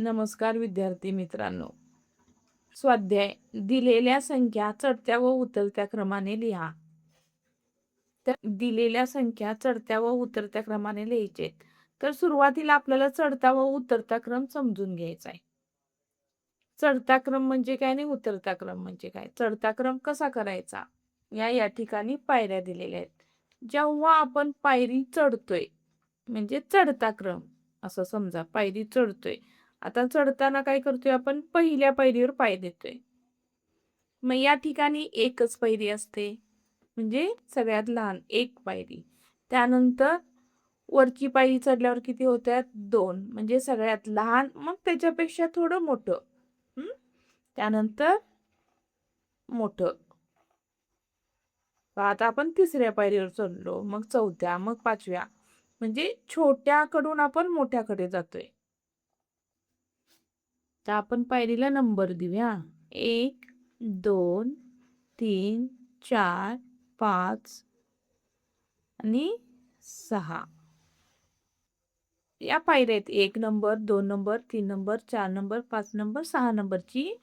नमस्कार विद्यार्थी मित्रांनो. स्वाध्याय दिलेल्या संख्या चढत्या व उतरत्या क्रमाने लिहा. तर दिलेल्या संख्या चढत्या व उतरत्या क्रमाने लिहायचे. तर सुरुवातीला आपल्याला चढता व उतरता क्रम समजून घ्यायचा आहे. चढता क्रम म्हणजे काय आणि उतरता क्रम म्हणजे काय? चढता क्रम कसा करायचा? या ठिकाणी पायऱ्या दिलेल्या आहेत. जेव्हा आपण पायरी चढतोय म्हणजे चढता क्रम असं समजा पायरी चढतोय. आता चढताना काय करतोय आपण पहिल्या पायरीवर पाय देतोय. मग या ठिकाणी एकच पायरी असते म्हणजे सगळ्यात लहान एक पायरी. त्यानंतर वरची पायरी चढल्यावर किती होतात? 2 म्हणजे सगळ्यात लहान मग त्याच्यापेक्षा थोडं मोठं. त्यानंतर मोठं. आता आपण तिसऱ्या पायरीवर चढलो, मग चौथ्या, मग पाचव्या म्हणजे छोट्याकडून आपण मोठ्याकडे जातोय. तर आपण पायरीला नंबर देऊया. 1 2 3 4 5 आणि 6 या पायऱ्या आहेत. 1 number, 2 number, 3 number, 4 number, 5 number, 6 नंबरची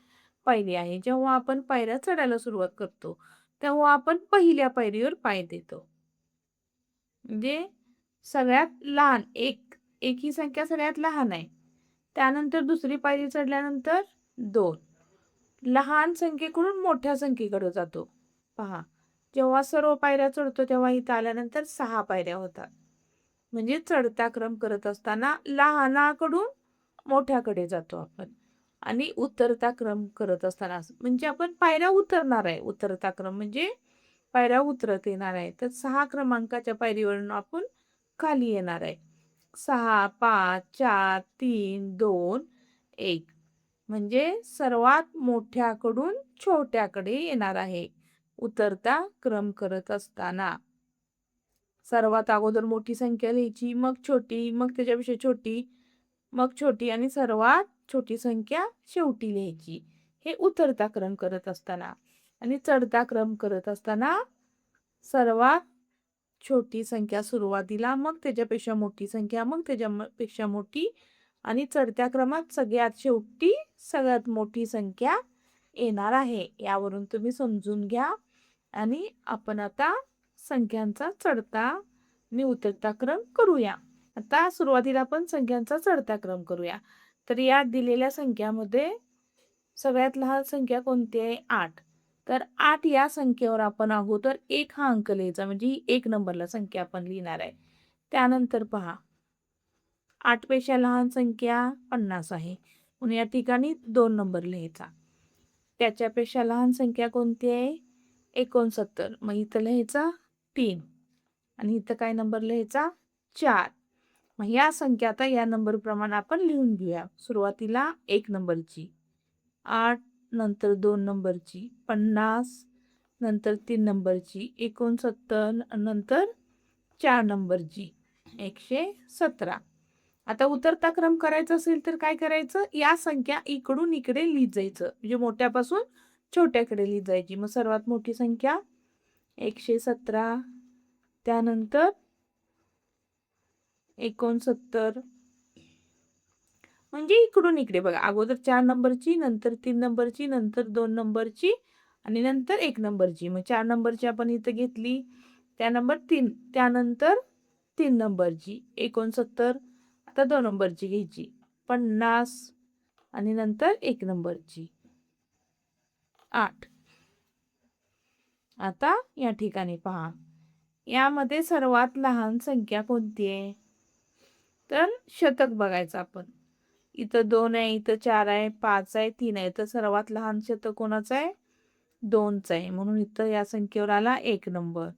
पायरी आहे. जेव्हा आपण पायऱ्या चढायला सुरुवात करतो, तेव्हा आपण पहिल्या पायरीवर पाय देतो. म्हणजे सगळ्यात लहान एक ही संख्या सगळ्यात लहान आहे. त्यानंतर दुसरी पायरी चढल्यानंतर 2 लहान संख्येकडून मोठ्या संख्येकडे जातो. पहा, जेव्हा सर्व पायऱ्या चढतो तेव्हा इथं आल्यानंतर 6 पायऱ्या होतात. म्हणजे चढता क्रम करत असताना लहानाकडून मोठ्याकडे जातो आपण. आणि उतरता क्रम करत असताना म्हणजे आपण पायऱ्या उतरणार आहे. उतरता क्रम म्हणजे पायऱ्या उतरत येणार आहे. तर 6 क्रमांकाच्या पायरीवरून आपण खाली येणार आहे. 6 5 4 3 2 1 म्हणजे सर्वात मोठ्याकडून छोट्याकडे येणार आहे. उतरता क्रम करत असताना सर्वात अगोदर मोठी संख्या लिहायची, मग छोटी, मग त्याच्यापेक्षा छोटी, मग छोटी आणि सर्वात छोटी संख्या शेवटी लिहायची. हे उतरता क्रम करत असताना. आणि चढता क्रम करत असताना सर्वात छोटी संख्या सुरुवातीला, मग त्याच्यापेक्षा मोठी संख्या, मग त्याच्यापेक्षा मोठी आणि चढत्या क्रमात सगळ्यात शेवटी सगळ्यात मोठी संख्या येणार आहे. यावरून तुम्ही समजून घ्या. आणि आपण आता संख्यांचा चढता आणि उतरता क्रम करूया. आता सुरुवातीला आपण संख्यांचा चढता क्रम करूया. तर या दिलेल्या संख्यामध्ये सगळ्यात लहान संख्या कोणती आहे? 8. तर 8 या संख्येवर आपण अगोदर 1 हा अंक लिहायचा म्हणजे ही 1 नंबरला संख्या आपण लिहिणार आहे. त्यानंतर पहा 8 पेक्षा लहान संख्या 50 आहे. म्हणून या ठिकाणी 2 नंबर लिहायचा. त्याच्यापेक्षा लहान संख्या कोणती आहे? 69. मग इथं लिहायचा 3 आणि इथं काय नंबर लिहायचा? 4. मग या संख्या आता या नंबर प्रमाणे आपण लिहून घेऊया. सुरुवातीला 1 नंबरची 8, नंतर 2 नंबरची 50, नंतर 3 नंबरची 69, नंतर 4 नंबरची 117. आता उतरता क्रम करायचा असेल तर काय करायचं? या संख्या इकडून इकडे लिहित जायचं. म्हणजे मोठ्यापासून छोट्याकडे लिहित जायची. मग सर्वात मोठी संख्या 117, त्यानंतर 69 म्हणजे इकडून इकडे बघा. अगोदर 4 नंबरची, नंतर 3 नंबरची, नंतर 2 नंबरची आणि नंतर 1 नंबरची. मग 4 नंबरची आपण इथं घेतली. त्यानंतर 3 नंबरची 69. आता 2 नंबरची घ्यायची 50 आणि नंतर 1 नंबरची 8. आता या ठिकाणी पहा. यामध्ये सर्वात लहान संख्या कोणती आहे? तर शतक बघायचं आपण. इथं 2 आहे, इथं 4 आहे, 5 आहे, 3 आहे. तर सर्वात लहान शतक कोणाचं आहे? 2चं आहे. म्हणून इथं या संख्येवर आला 1 नंबर.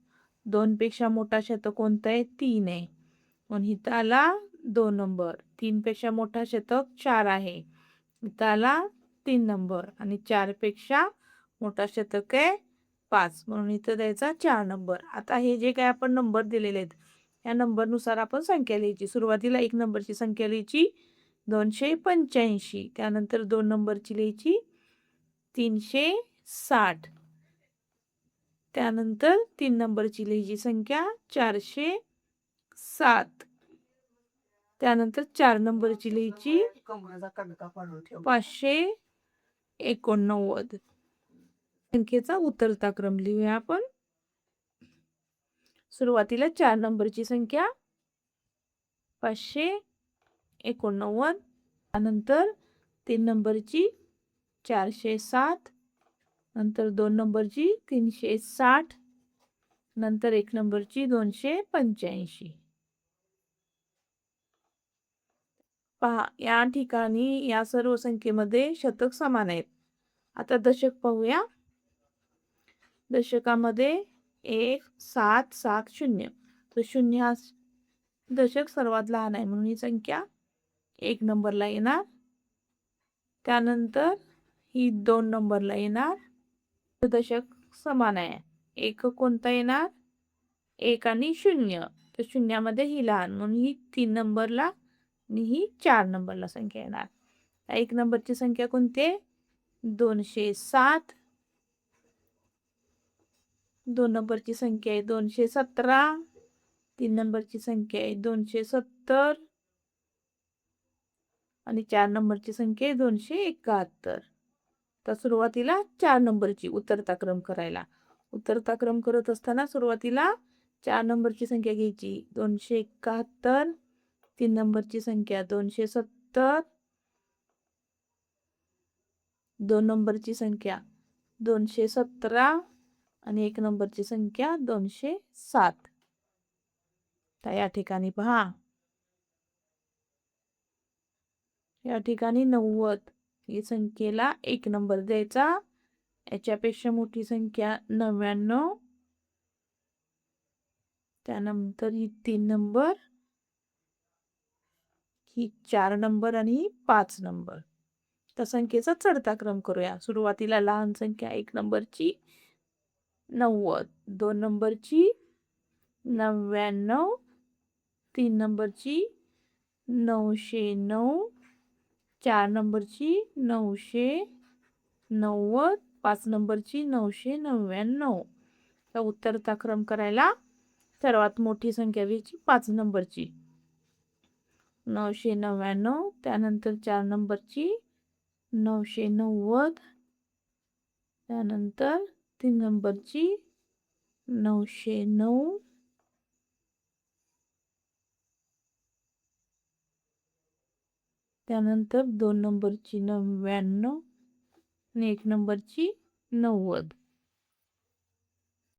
2 पेक्षा मोठा शतक कोणता आहे? 3 आहे. म्हणून इथं आला 2 नंबर. 3 पेक्षा मोठा शतक 4 आहे. इथं आला 3 नंबर आणि 4 पेक्षा मोठा शतक आहे 5. म्हणून इथं द्यायचा 4 नंबर. आता हे जे काही आपण नंबर दिलेले आहेत, या नंबरनुसार आपण संख्या लिहायची. सुरुवातीला 1 नंबरची संख्या लिहायची 285. त्यानंतर 2 नंबरची लिहायची 360. त्यानंतर 3 नंबरची लिहायची संख्या 407. त्यानंतर 4 नंबरची लिहायची 589. संख्येचा उतरता क्रम लिहूया आपण. सुरुवातीला 4 नंबरची संख्या 589. त्यानंतर 3 नंबरची 407. नंतर 2 नंबरची 360. नंतर 1 नंबरची 285. पहा, या ठिकाणी या सर्व संख्येमध्ये शतक समान आहेत. आता दशक पाहूया. दशकामध्ये 1, 7, 7, 0. तर 0 हा दशक सर्वात लहान आहे म्हणून ही संख्या 1 नंबरला येणार. त्यानंतर ही 2 नंबरला येणार. दशक समान आहे. 1 कोणता येणार? 1 आणि 0. तर 0मध्ये ही लहान म्हणून ही 3 नंबरला आणि ही 4 नंबरला संख्या येणार. 1 नंबरची संख्या कोणती आहे? 207. 2 नंबरची संख्या आहे 217. 3 नंबरची संख्या आहे 270 आणि 4 नंबरची संख्या आहे 271. तर सुरुवातीला 4 नंबरची उतरता क्रम करायला. उतरता क्रम करत असताना सुरुवातीला 4 नंबरची संख्या घ्यायची 271. 3 नंबरची संख्या 270. 2 नंबरची संख्या 217 आणि 1 नंबरची संख्या 207. तर या ठिकाणी पहा, या ठिकाणी 90 ही संख्येला 1 नंबर द्यायचा. याच्यापेक्षा मोठी संख्या 99. त्यानंतर ही 3 नंबर, ही 4 नंबर आणि ही 5 नंबर. तर संख्येचा चढता क्रम करूया. सुरुवातीला लहान संख्या 1 नंबरची 90. 2 नंबरची 99. 3 नंबरची 909. 4 नंबरची 990. 5 नंबरची 999. तर उतरता क्रम करायला सर्वात मोठी संख्या घ्यायची 5 नंबरची 999. त्यानंतर 4 नंबरची 990. त्यानंतर 3 नंबरची 909. त्यानंतर 2 नंबरची 99 आणि 1 नंबरची 90.